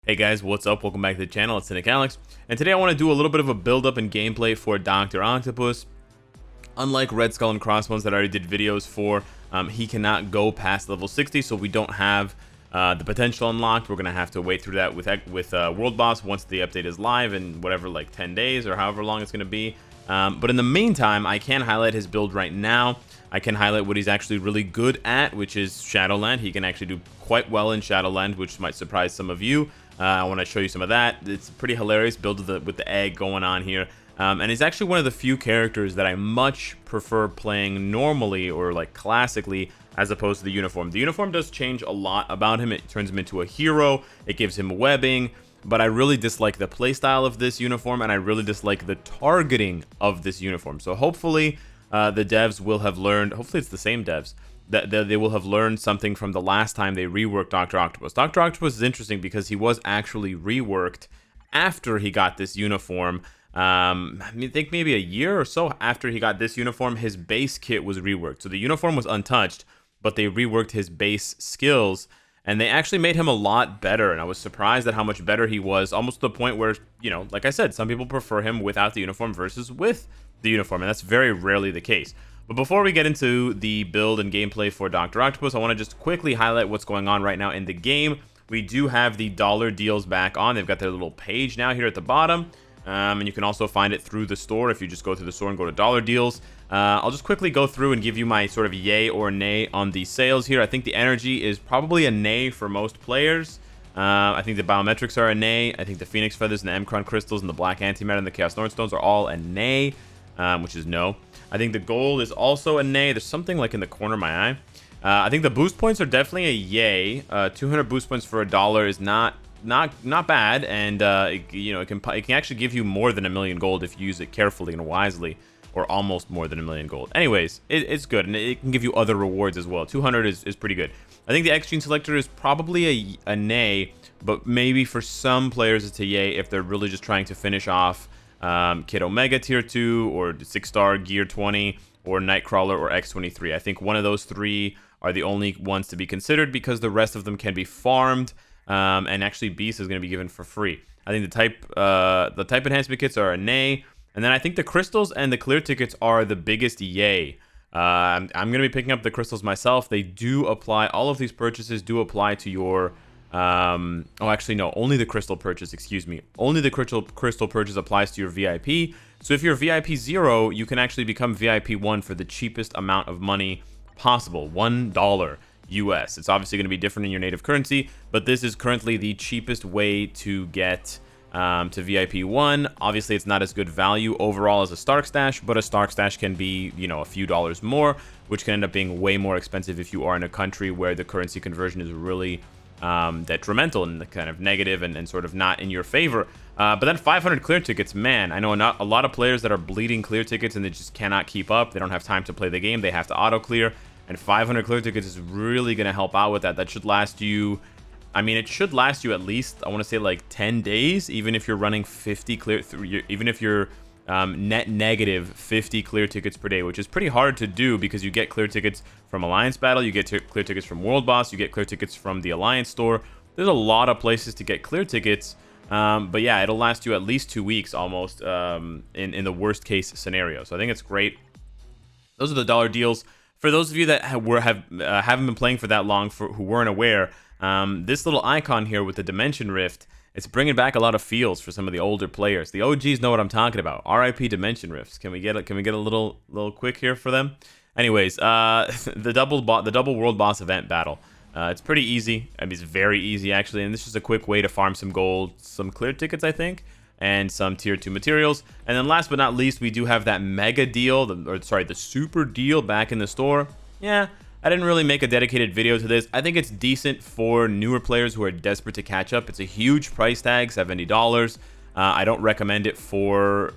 Hey guys, what's up? Welcome back to the channel. It's Cynicalex, and today I want to do a little bit of a build up and gameplay for Dr. Octopus. Unlike Red Skull and Crossbones that I already did videos for, he cannot go past level 60, so we don't have the potential unlocked. We're gonna have to wait through that with World Boss once the update is live in whatever, like 10 days or however long it's gonna be. But in the meantime, I can highlight his build right now. I can highlight what he's actually really good at, which is Shadowland. He can actually do quite well in Shadowland, which might surprise some of you. I want to show you some of that. It's pretty hilarious build with the egg going on here. And he's actually one of the few characters that I much prefer playing normally or like classically as opposed to the uniform. The uniform does change a lot about him. It turns him into a hero. It gives him webbing. But I really dislike the playstyle of this uniform, and I really dislike the targeting of this uniform. So hopefully the devs will have learned, hopefully it's the same devs, that they will have learned something from the last time they reworked Dr. Octopus. Dr. Octopus is interesting because he was actually reworked after he got this uniform. I think maybe a year or so after he got this uniform, his base kit was reworked. So the uniform was untouched, but they reworked his base skills, and they actually made him a lot better. And I was surprised at how much better he was, almost to the point where, you know, like I said, some people prefer him without the uniform versus with the uniform, and that's very rarely the case. But before we get into the build and gameplay for Dr. Octopus, I want to just quickly highlight what's going on right now in the game. We do have the dollar deals back on. They've got their little page now here at the bottom. And you can also find it through the store if you just go through the store and go to dollar deals. I'll just quickly go through and give you my sort of yay or nay on the sales here. I think the energy is probably a nay for most players. I think the biometrics are a nay. I think the Phoenix Feathers and the Emcron Crystals and the Black Antimatter and the Chaos Nornstones are all a nay, which is no. I think the gold is also a nay. There's something like in the corner of my eye. I think the boost points are definitely a yay. 200 boost points for $1 is not bad, and it can actually give you more than 1,000,000 gold if you use it carefully and wisely, or almost more than 1,000,000 gold. Anyways, it's good, and it can give you other rewards as well. 200 is pretty good. I think the X Gene Selector is probably a nay, but maybe for some players it's a yay if they're really just trying to finish off Kid Omega Tier 2 or 6-star Gear 20 or Nightcrawler or X23. I think one of those three are the only ones to be considered because the rest of them can be farmed, and actually Beast is going to be given for free. I think the type enhancement kits are a nay, and then I think the crystals and the clear tickets are the biggest yay. I'm going to be picking up the crystals myself. They do apply, all of these purchases do apply to your oh, actually no, only the crystal purchase, excuse me, only the crystal purchase applies to your VIP. So if you're VIP 0, you can actually become VIP 1 for the cheapest amount of money possible, $1 US. It's obviously going to be different in your native currency, but this is currently the cheapest way to get to VIP 1. Obviously it's not as good value overall as a Stark Stash, but a Stark Stash can be, you know, a few dollars more, which can end up being way more expensive if you are in a country where the currency conversion is really detrimental and kind of negative and sort of not in your favor. But then 500 clear tickets, man, I know a lot of players that are bleeding clear tickets and they just cannot keep up. They don't have time to play the game. They have to auto clear, and 500 clear tickets is really going to help out with that. That should last you, I mean, it should last you at least, I want to say like 10 days, even if you're running 50 clear, even if you're net negative 50 clear tickets per day, which is pretty hard to do because you get clear tickets from Alliance Battle, you get clear tickets from World Boss, you get clear tickets from the Alliance store. There's a lot of places to get clear tickets, but yeah, it'll last you at least 2 weeks almost, in the worst case scenario. So I think it's great. Those are the dollar deals. For those of you that haven't been playing for that long, who weren't aware, this little icon here with the Dimension Rift, it's bringing back a lot of feels for some of the older players. The OGs know what I'm talking about. RIP Dimension Rifts. Can we get a little quick here for them? Anyways, the double World Boss event battle. It's pretty easy. I mean, it's very easy actually, and this is a quick way to farm some gold, some clear tickets, I think, and some tier 2 materials. And then last but not least, we do have that mega deal, the super deal back in the store. Yeah, I didn't really make a dedicated video to this. I think it's decent for newer players who are desperate to catch up. It's a huge price tag, $70. I don't recommend it for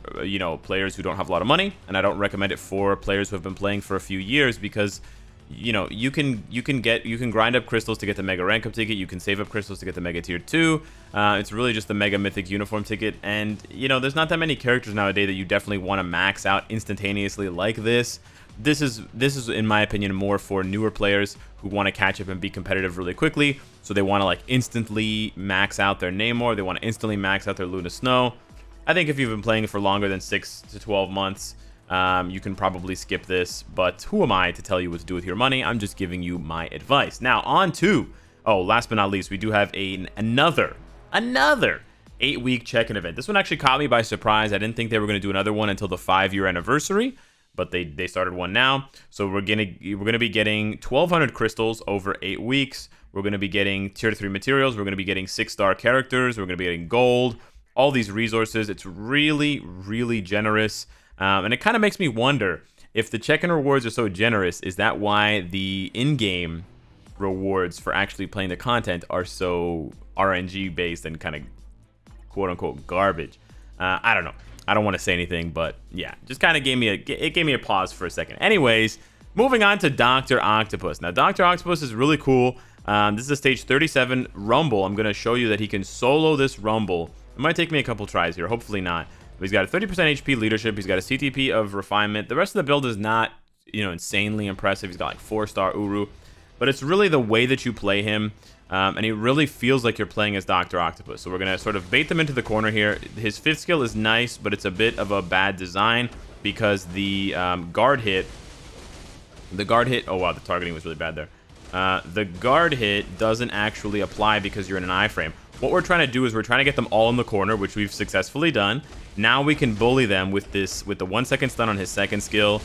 players who don't have a lot of money, and I don't recommend it for players who have been playing for a few years because you can grind up crystals to get the mega rank up ticket. You can save up crystals to get the mega tier 2. It's really just the mega mythic uniform ticket, and there's not that many characters nowadays that you definitely want to max out instantaneously like this. This is in my opinion more for newer players who want to catch up and be competitive really quickly. So they want to like instantly max out their Namor. They want to instantly max out their Luna Snow. I think if you've been playing for longer than 6 to 12 months, you can probably skip this. But who am I to tell you what to do with your money? I'm just giving you my advice. Now on to, last but not least, we do have another 8-week check-in event. This one actually caught me by surprise. I didn't think they were going to do another one until the 5-year anniversary, but they started one now. So we're gonna be getting 1,200 crystals over 8 weeks. We're gonna be getting tier 3 materials. We're gonna be getting 6-star characters. We're gonna be getting gold. All these resources. It's really, really generous, and it kind of makes me wonder if the check-in rewards are so generous. Is that why the in-game rewards for actually playing the content are so RNG based and kind of quote-unquote garbage? I don't know. I don't want to say anything, but yeah, just kind of gave me a pause for a second. Anyways, moving on to Dr. Octopus. Now, Dr. Octopus is really cool. This is a stage 37 Rumble. I'm going to show you that he can solo this Rumble. It might take me a couple tries here, hopefully not. But he's got a 30% HP leadership. He's got a CTP of refinement. The rest of the build is not, insanely impressive. He's got like 4-star Uru, but it's really the way that you play him. And he really feels like you're playing as Dr. Octopus. So we're going to sort of bait them into the corner here. His 5th skill is nice, but it's a bit of a bad design because the guard hit... Oh, wow, the targeting was really bad there. The guard hit doesn't actually apply because you're in an iframe. What we're trying to do is we're trying to get them all in the corner, which we've successfully done. Now we can bully them with the 1-second stun on his 2nd skill,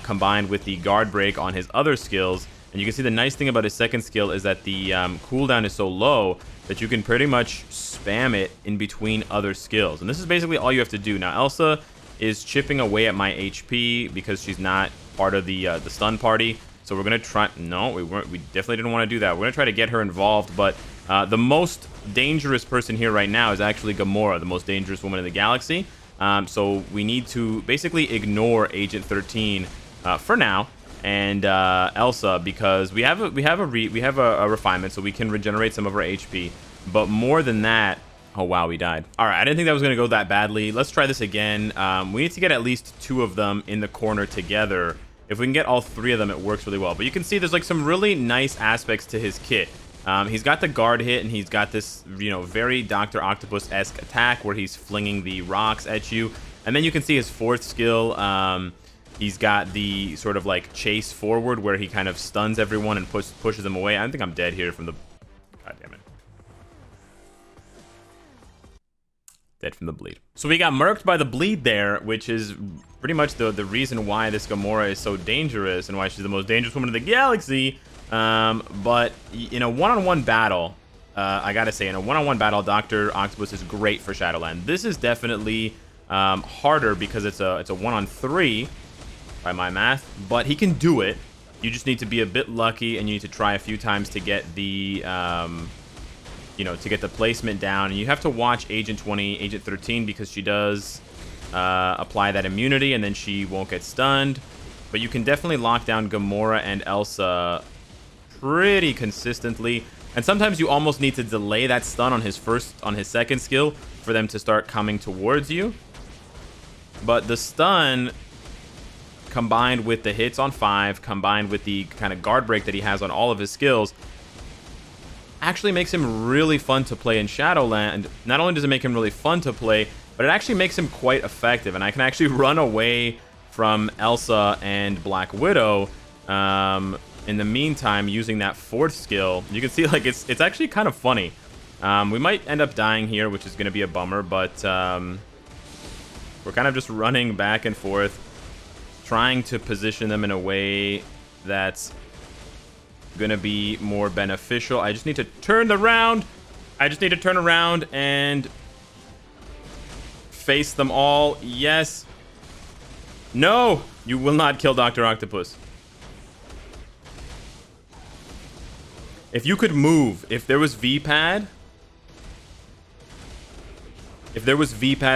combined with the guard break on his other skills. And you can see the nice thing about his 2nd skill is that the cooldown is so low that you can pretty much spam it in between other skills. And this is basically all you have to do. Now, Elsa is chipping away at my HP because she's not part of the stun party. So we're going to try... No, we definitely didn't want to do that. We're going to try to get her involved. But the most dangerous person here right now is actually Gamora, the most dangerous woman in the galaxy. So we need to basically ignore Agent 13 for now. And Elsa, because we have a refinement, so we can regenerate some of our HP. But more than that, oh wow, we died. All right, I didn't think that was gonna go that badly. Let's try this again. We need to get at least 2 of them in the corner together. If we can get all 3 of them, it works really well. But you can see there's like some really nice aspects to his kit. He's got the guard hit, and he's got this, very Dr. Octopus-esque attack where he's flinging the rocks at you. And then you can see his 4th skill. He's got the sort of like chase forward where he kind of stuns everyone and pushes them away. I think I'm dead here from the... God damn it. Dead from the bleed. So we got murked by the bleed there, which is pretty much the reason why this Gamora is so dangerous and why she's the most dangerous woman in the galaxy. But in a one-on-one battle, I gotta say, in a one-on-one battle, Dr. Octopus is great for Shadowland. This is definitely harder because it's a 1-on-3 by my math, but he can do it. You just need to be a bit lucky, and you need to try a few times to get the to get the placement down. And you have to watch Agent 20, Agent 13, because she does apply that immunity, and then she won't get stunned. But you can definitely lock down Gamora and Elsa pretty consistently. And sometimes you almost need to delay that stun on his 2nd skill for them to start coming towards you. But the stun, combined with the hits on 5, combined with the kind of guard break that he has on all of his skills, actually makes him really fun to play in Shadowland. Not only does it make him really fun to play, but it actually makes him quite effective. And I can actually run away from Elsa and Black Widow in the meantime using that 4th skill. You can see like it's actually kind of funny. We might end up dying here, which is going to be a bummer, but we're kind of just running back and forth, trying to position them in a way that's gonna be more beneficial. I just need to turn around. I just need to turn around and face them all. Yes. No, you will not kill Dr. Octopus. If you could move, if there was V-pad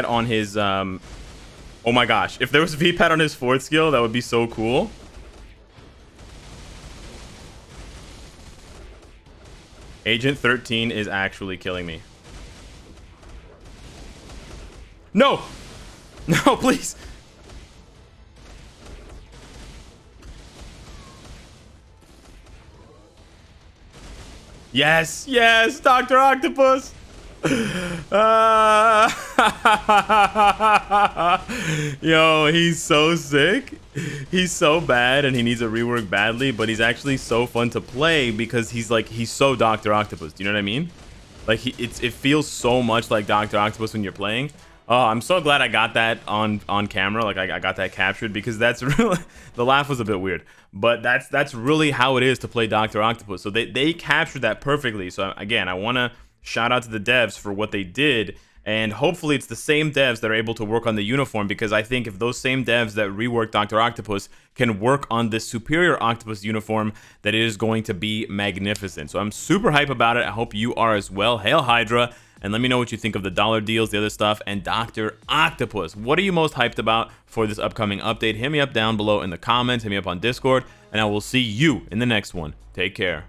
on his oh my gosh, if there was V-pad on his 4th skill, that would be so cool. Agent 13 is actually killing me. No! No, please! Yes, yes, Dr. Octopus. Yo, he's so sick. He's so bad and he needs a rework badly, but he's actually so fun to play because he's so Dr. Octopus. Do you know what I mean? Like it feels so much like Dr. Octopus when you're playing. Oh, I'm so glad I got that on camera. Like I got that captured because that's really, the laugh was a bit weird, but that's really how it is to play Dr. Octopus. So they captured that perfectly. So again, I want to shout out to the devs for what they did, and hopefully it's the same devs that are able to work on the uniform, because I think if those same devs that reworked Dr. Octopus can work on this superior Octopus uniform, that it is going to be magnificent. So I'm super hype about it. I hope you are as well. Hail Hydra, and let me know what you think of the dollar deals, the other stuff, and Dr. Octopus. What are you most hyped about for this upcoming update? Hit me up down below in the comments, hit me up on Discord, and I will see you in the next one. Take care.